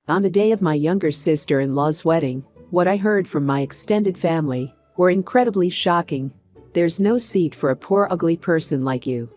On the day of my younger sister-in-law's wedding, what I heard from my extended family were incredibly shocking. "There's no seat for a poor ugly person like you.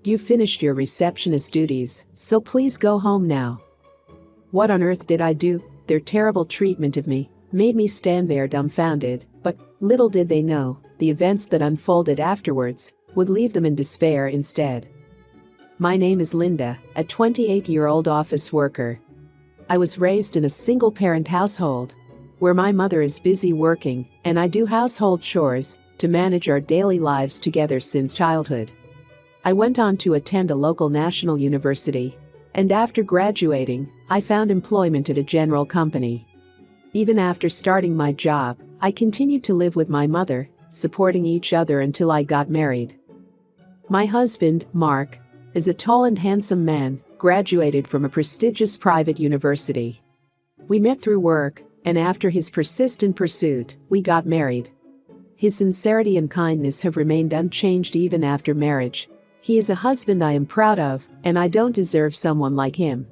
You finished your receptionist duties, so please go home now." What on earth did I do? Their terrible treatment of me made me stand there dumbfounded, but little did they know, the events that unfolded afterwards would leave them in despair instead. My name is Linda, a 28-year-old office worker. I was raised in a single-parent household where my mother is busy working and I do household chores to manage our daily lives together since childhood. I went on to attend a local national university, and after graduating, I found employment at a general company. Even after starting my job, I continued to live with my mother, supporting each other until I got married. My husband, Mark, is a tall and handsome man, graduated from a prestigious private university. We met through work, and after his persistent pursuit, we got married. His sincerity and kindness have remained unchanged even after marriage. He is a husband I am proud of, and I don't deserve someone like him.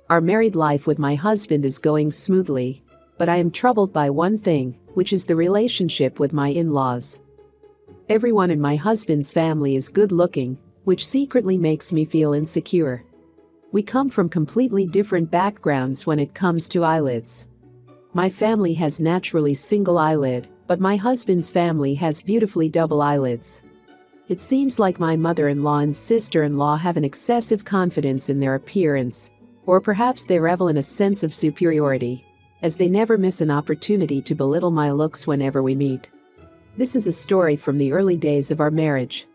Our married life with my husband is going smoothly, but I am troubled by one thing, which is the relationship with my in-laws. Everyone in my husband's family is good-looking, which secretly makes me feel insecure. We come from completely different backgrounds when it comes to eyelids. My family has naturally single eyelid, but my husband's family has beautifully double eyelids. It seems like my mother-in-law and sister-in-law have an excessive confidence in their appearance, or perhaps they revel in a sense of superiority, as they never miss an opportunity to belittle my looks whenever we meet. This is a story from the early days of our marriage.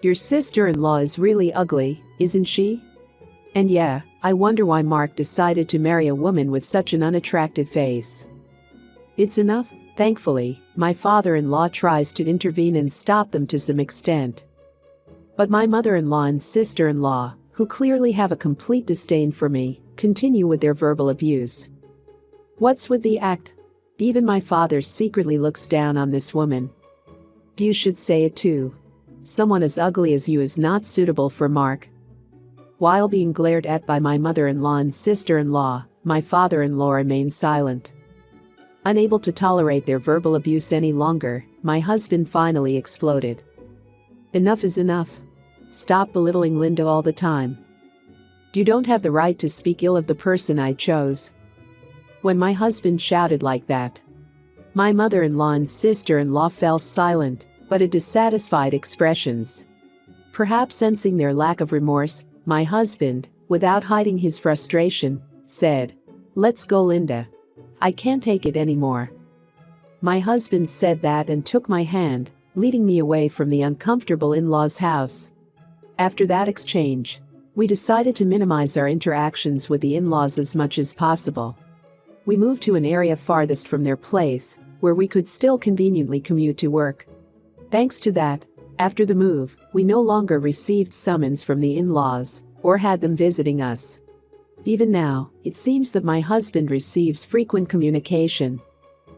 "Your sister-in-law is really ugly, isn't she? And yeah, I wonder why Mark decided to marry a woman with such an unattractive face." It's enough. Thankfully, my father-in-law tries to intervene and stop them to some extent. But my mother-in-law and sister-in-law, who clearly have a complete disdain for me, continue with their verbal abuse. What's with the act? Even my father secretly looks down on this woman. You should say it too. Someone as ugly as you is not suitable for Mark. While being glared at by my mother-in-law and sister-in-law, my father-in-law remains silent. Unable to tolerate their verbal abuse any longer, my husband finally exploded. "Enough is enough. Stop belittling Linda all the time. You don't have the right to speak ill of the person I chose." When my husband shouted like that, my mother-in-law and sister-in-law fell silent, but with dissatisfied expressions. Perhaps sensing their lack of remorse, my husband, without hiding his frustration, said, "Let's go, Linda. I can't take it anymore." My husband said that and took my hand, leading me away from the uncomfortable in-laws' house. After that exchange, we decided to minimize our interactions with the in-laws as much as possible. We moved to an area farthest from their place, where we could still conveniently commute to work. Thanks to that, after the move, we no longer received summons from the in-laws or had them visiting us. Even now, it seems that my husband receives frequent communication,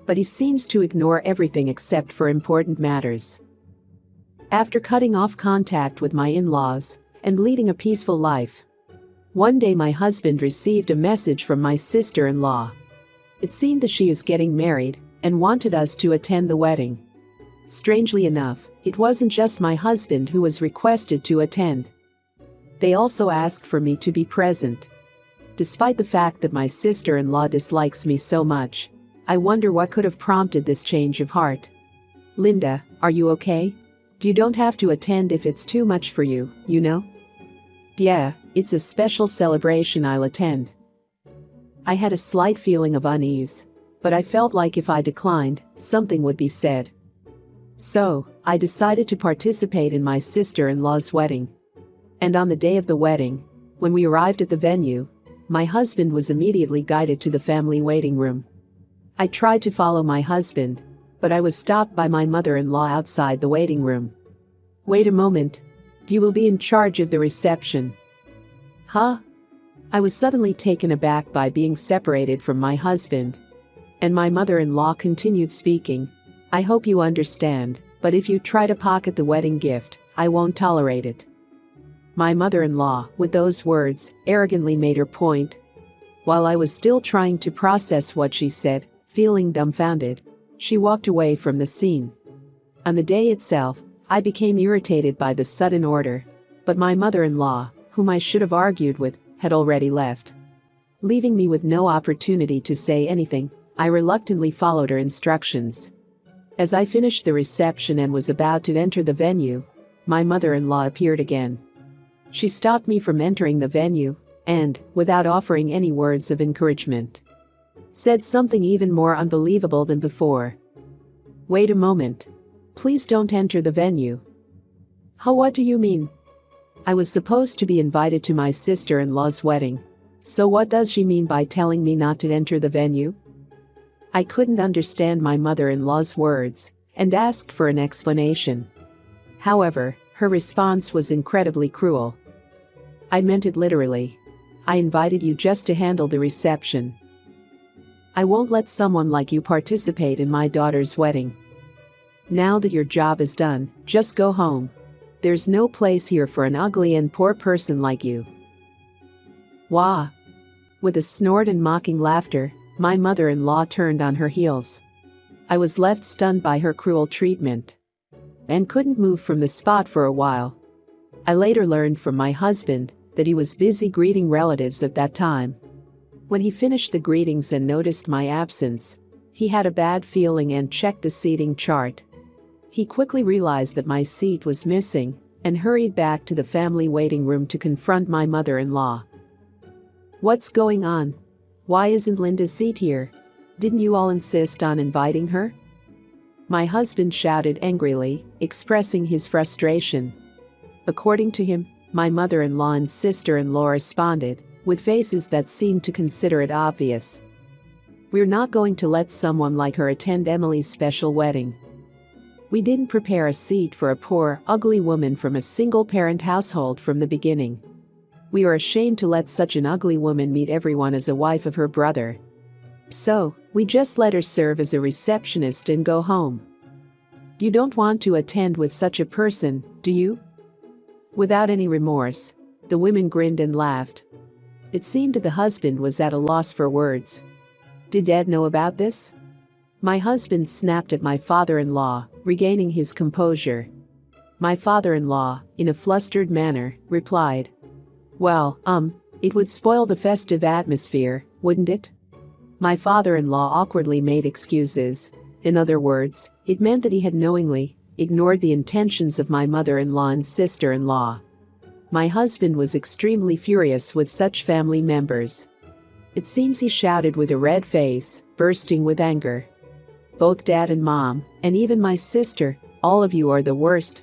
but he seems to ignore everything except for important matters. After cutting off contact with my in-laws and leading a peaceful life, one day my husband received a message from my sister-in-law. It seemed that she is getting married and wanted us to attend the wedding. Strangely enough, it wasn't just my husband who was requested to attend. They also asked for me to be present. Despite the fact that my sister-in-law dislikes me so much, I wonder what could have prompted this change of heart. "Linda, are you okay? You don't have to attend if it's too much for you, you know?" "Yeah, it's a special celebration, I'll attend." I had a slight feeling of unease, but I felt like if I declined, something would be said. So, I decided to participate in my sister-in-law's wedding. And on the day of the wedding, when we arrived at the venue, my husband was immediately guided to the family waiting room. I tried to follow my husband, but I was stopped by my mother-in-law outside the waiting room. "Wait a moment. You will be in charge of the reception." "Huh?" I was suddenly taken aback by being separated from my husband. And my mother-in-law continued speaking. "I hope you understand, but if you try to pocket the wedding gift, I won't tolerate it." My mother-in-law, with those words, arrogantly made her point. While I was still trying to process what she said, feeling dumbfounded, she walked away from the scene. On the day itself, I became irritated by the sudden order, but my mother-in-law, whom I should have argued with, had already left. Leaving me with no opportunity to say anything, I reluctantly followed her instructions. As I finished the reception and was about to enter the venue, my mother-in-law appeared again. She stopped me from entering the venue and, without offering any words of encouragement, said something even more unbelievable than before. "Wait a moment. Please don't enter the venue." "How, what do you mean?" "I was supposed to be invited to my sister-in-law's wedding. So what does she mean by telling me not to enter the venue?" I couldn't understand my mother-in-law's words and asked for an explanation. However, her response was incredibly cruel. "I meant it literally. I invited you just to handle the reception. I won't let someone like you participate in my daughter's wedding. Now that your job is done, just go home. There's no place here for an ugly and poor person like you." Wah! With a snort and mocking laughter, my mother-in-law turned on her heels. I was left stunned by her cruel treatment and couldn't move from the spot for a while. I later learned from my husband that he was busy greeting relatives at that time. When he finished the greetings and noticed my absence, he had a bad feeling and checked the seating chart. He quickly realized that my seat was missing and hurried back to the family waiting room to confront my mother-in-law. "What's going on? Why isn't Linda's seat here? Didn't you all insist on inviting her?" My husband shouted angrily, expressing his frustration. According to him, my mother-in-law and sister-in-law responded, with faces that seemed to consider it obvious. "We're not going to let someone like her attend Emily's special wedding. We didn't prepare a seat for a poor, ugly woman from a single-parent household from the beginning. We are ashamed to let such an ugly woman meet everyone as a wife of her brother. So, we just let her serve as a receptionist and go home. You don't want to attend with such a person, do you?" Without any remorse, the women grinned and laughed. It seemed that the husband was at a loss for words. Did Dad know about this? My husband snapped at my father-in-law, regaining his composure. My father-in-law, in a flustered manner, replied, "Well, it would spoil the festive atmosphere, wouldn't it?" My father-in-law awkwardly made excuses. In other words, it meant that he had knowingly ignored the intentions of my mother-in-law and sister-in-law. My husband was extremely furious with such family members. It seems he shouted with a red face, bursting with anger. "Both Dad and Mom, and even my sister, all of you are the worst.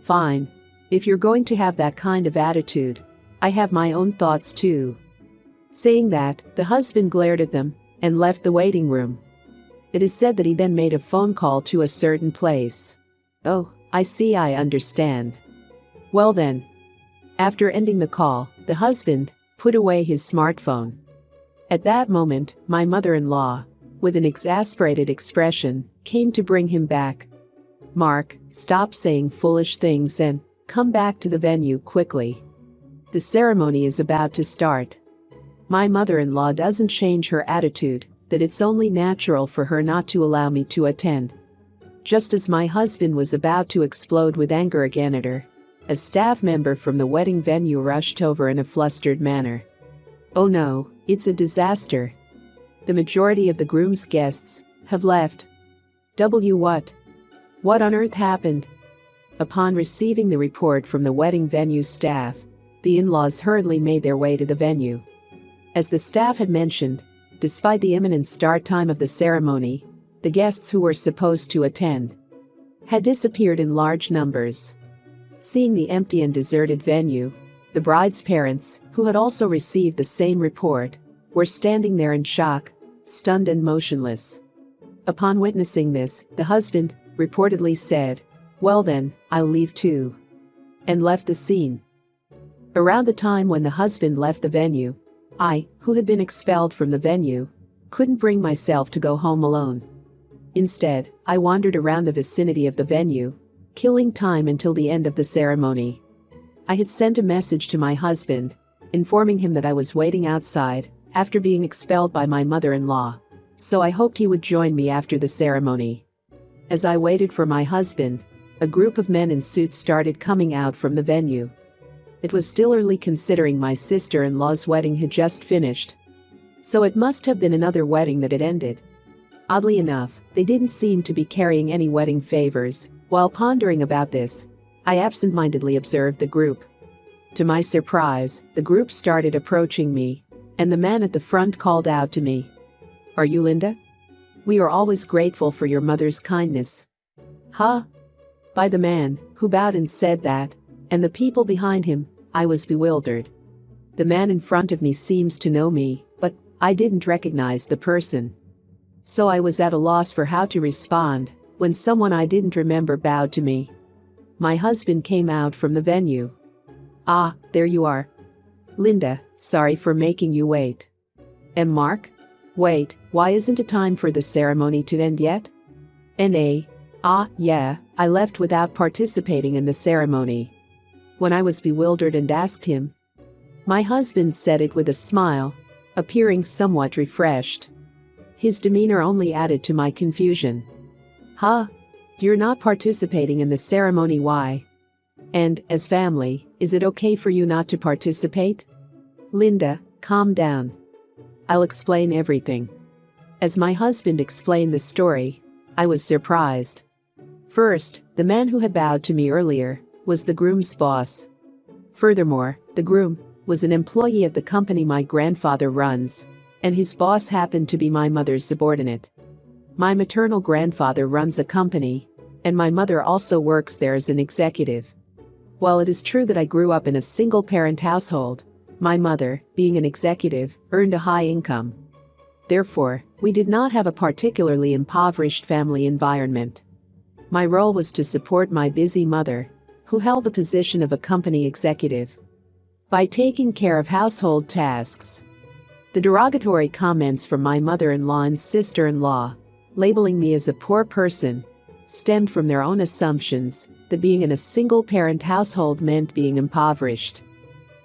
Fine. If you're going to have that kind of attitude, I have my own thoughts too." Saying that, the husband glared at them and left the waiting room. It is said that he then made a phone call to a certain place. "Oh, I see, I understand. Well then." After ending the call, the husband put away his smartphone. At that moment, my mother-in-law, with an exasperated expression, came to bring him back. "Mark, stop saying foolish things and come back to the venue quickly. The ceremony is about to start." My mother-in-law doesn't change her attitude, that it's only natural for her not to allow me to attend. Just as my husband was about to explode with anger again at her, a staff member from the wedding venue rushed over in a flustered manner. "Oh no, it's a disaster. The majority of the groom's guests have left." What? What on earth happened? Upon receiving the report from the wedding venue staff, the in-laws hurriedly made their way to the venue. As the staff had mentioned, despite the imminent start time of the ceremony, the guests who were supposed to attend had disappeared in large numbers. Seeing the empty and deserted venue, the bride's parents, who had also received the same report, were standing there in shock, stunned and motionless. Upon witnessing this, the husband reportedly said, "Well then, I'll leave too," and left the scene. Around the time when the husband left the venue, I, who had been expelled from the venue, couldn't bring myself to go home alone. Instead, I wandered around the vicinity of the venue, killing time until the end of the ceremony. I had sent a message to my husband, informing him that I was waiting outside after being expelled by my mother-in-law. So I hoped he would join me after the ceremony. As I waited for my husband, a group of men in suits started coming out from the venue. It was still early considering my sister-in-law's wedding had just finished. So it must have been another wedding that had ended. Oddly enough, they didn't seem to be carrying any wedding favors. While pondering about this, I absent-mindedly observed the group. To my surprise, the group started approaching me, and the man at the front called out to me, "Are you Linda? We are always grateful for your mother's kindness." Huh? By the man, who bowed and said that, and the people behind him, I was bewildered. The man in front of me seems to know me, but I didn't recognize the person. So I was at a loss for how to respond when someone I didn't remember bowed to me. My husband came out from the venue. "Ah, there you are. Linda, sorry for making you wait." "And Mark? Wait, why isn't it time for the ceremony to end yet?" "N.A. Ah, yeah, I left without participating in the ceremony." When I was bewildered and asked him, my husband said it with a smile, appearing somewhat refreshed. His demeanor only added to my confusion. "Huh? You're not participating in the ceremony, why? And, as family, is it okay for you not to participate?" "Linda, calm down. I'll explain everything." As my husband explained the story, I was surprised. First, the man who had bowed to me earlier was the groom's boss. Furthermore, the groom was an employee at the company my grandfather runs, and his boss happened to be my mother's subordinate. My maternal grandfather runs a company, and my mother also works there as an executive. While it is true that I grew up in a single-parent household, my mother, being an executive, earned a high income. Therefore, we did not have a particularly impoverished family environment. My role was to support my busy mother, who held the position of a company executive, by taking care of household tasks. The derogatory comments from my mother-in-law and sister-in-law, labeling me as a poor person, stemmed from their own assumptions that being in a single-parent household meant being impoverished.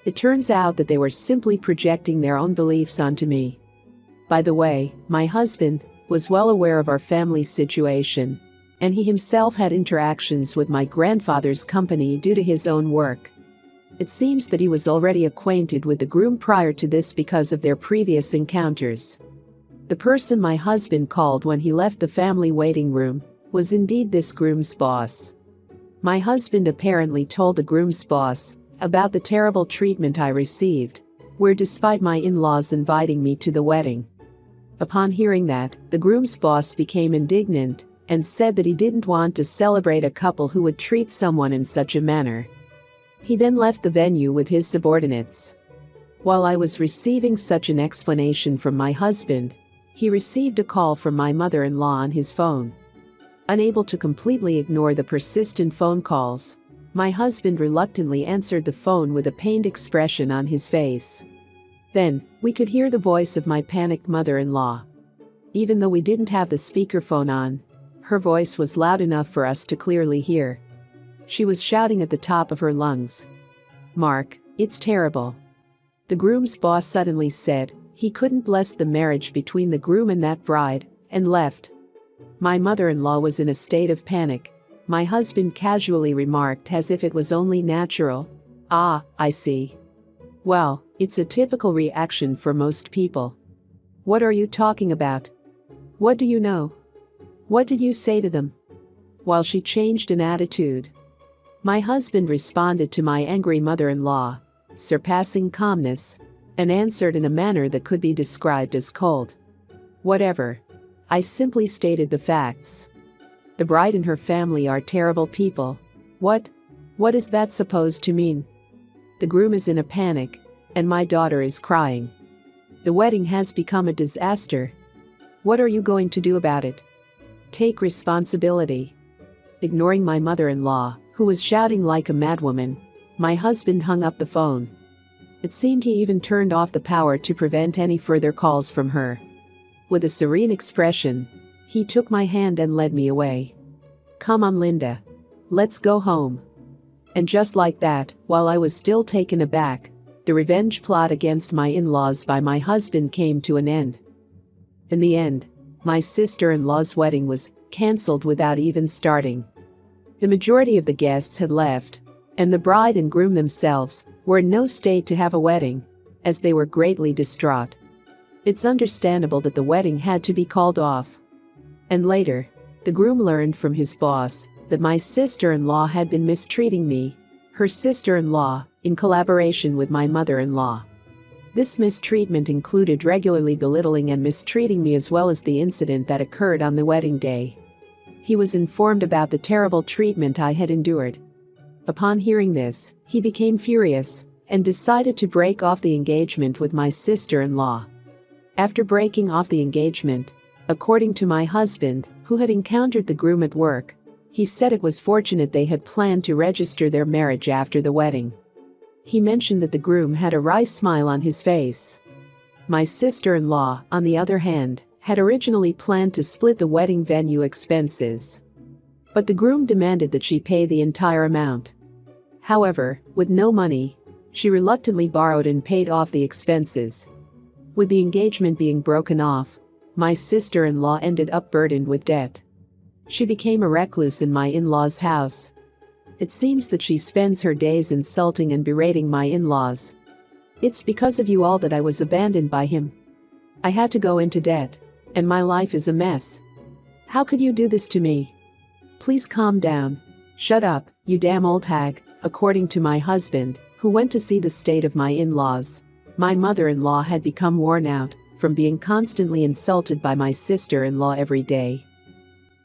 It turns out that they were simply projecting their own beliefs onto me. By the way, my husband was well aware of our family's situation, and he himself had interactions with my grandfather's company due to his own work. It seems that he was already acquainted with the groom prior to this because of their previous encounters. The person my husband called when he left the family waiting room was indeed this groom's boss. My husband apparently told the groom's boss about the terrible treatment I received, where despite my in-laws inviting me to the wedding. Upon hearing that, the groom's boss became indignant and said that he didn't want to celebrate a couple who would treat someone in such a manner. He then left the venue with his subordinates. While I was receiving such an explanation from my husband, he received a call from my mother-in-law on his phone. Unable to completely ignore the persistent phone calls, my husband reluctantly answered the phone with a pained expression on his face. Then, we could hear the voice of my panicked mother-in-law. Even though we didn't have the speakerphone on, her voice was loud enough for us to clearly hear. She was shouting at the top of her lungs, "Mark, it's terrible." The groom's boss suddenly said he couldn't bless the marriage between the groom and that bride, and left. My mother-in-law was in a state of panic. My husband casually remarked as if it was only natural, "Ah, I see. Well, it's a typical reaction for most people." "What are you talking about? What do you know? What did you say to them?" While she changed in attitude, my husband responded to my angry mother-in-law, surpassing calmness, and answered in a manner that could be described as cold. "Whatever. I simply stated the facts. The bride and her family are terrible people." What is that supposed to mean?" "The groom is in a panic, and my daughter is crying. The wedding has become a disaster. What are you going to do about it? Take responsibility." Ignoring my mother-in-law, who was shouting like a madwoman, my husband hung up the phone. It seemed he even turned off the power to prevent any further calls from her. With a serene expression, he took my hand and led me away. "Come on, Linda. Let's go home." And just like that, while I was still taken aback, The revenge plot against my in-laws by my husband came to an end. In the end, my sister-in-law's wedding was cancelled without even starting. The majority of the guests had left, and the bride and groom themselves were in no state to have a wedding, as they were greatly distraught. It's understandable that the wedding had to be called off. And later, the groom learned from his boss that my sister-in-law had been mistreating me, her sister-in-law, in collaboration with my mother-in-law. This mistreatment included regularly belittling and mistreating me, as well as the incident that occurred on the wedding day. He was informed about the terrible treatment I had endured. Upon hearing this, he became furious and decided to break off the engagement with my sister-in-law. After breaking off the engagement, according to my husband, who had encountered the groom at work, he said it was fortunate they had planned to register their marriage after the wedding. He mentioned that the groom had a wry smile on his face. My sister-in-law, on the other hand, had originally planned to split the wedding venue expenses. But the groom demanded that she pay the entire amount. However, with no money, she reluctantly borrowed and paid off the expenses. With the engagement being broken off, my sister-in-law ended up burdened with debt. She became a recluse in my in-laws' house. It seems that she spends her days insulting and berating my in-laws. It's because of you all that I was abandoned by him. I had to go into debt, and my life is a mess. How could you do this to me? Please calm down. Shut up, you damn old hag, according to my husband, who went to see the state of my in-laws. My mother-in-law had become worn out from being constantly insulted by my sister-in-law every day.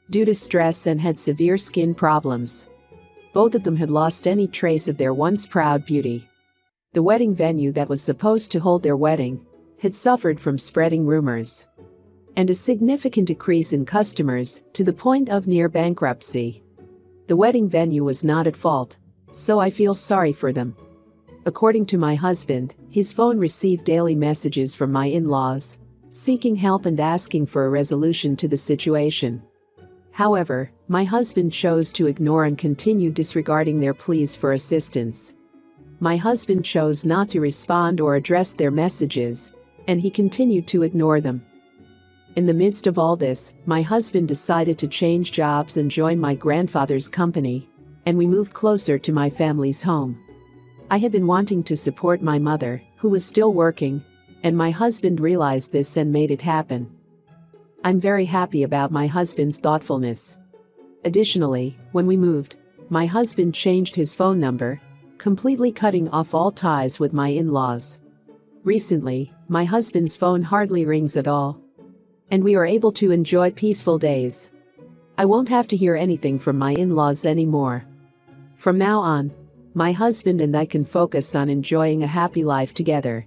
Due to stress, and had severe skin problems. Both of them had lost any trace of their once proud beauty. The wedding venue that was supposed to hold their wedding had suffered from spreading rumors and a significant decrease in customers to the point of near bankruptcy. The wedding venue was not at fault, so I feel sorry for them. According to my husband, his phone received daily messages from my in-laws, seeking help and asking for a resolution to the situation. However, my husband chose to ignore and continue disregarding their pleas for assistance. My husband chose not to respond or address their messages, and he continued to ignore them. In the midst of all this, my husband decided to change jobs and join my grandfather's company, and we moved closer to my family's home. I had been wanting to support my mother, who was still working, and my husband realized this and made it happen. I'm very happy about my husband's thoughtfulness. Additionally, when we moved, my husband changed his phone number, completely cutting off all ties with my in-laws. Recently, my husband's phone hardly rings at all, and we are able to enjoy peaceful days. I won't have to hear anything from my in-laws anymore. From now on, my husband and I can focus on enjoying a happy life together.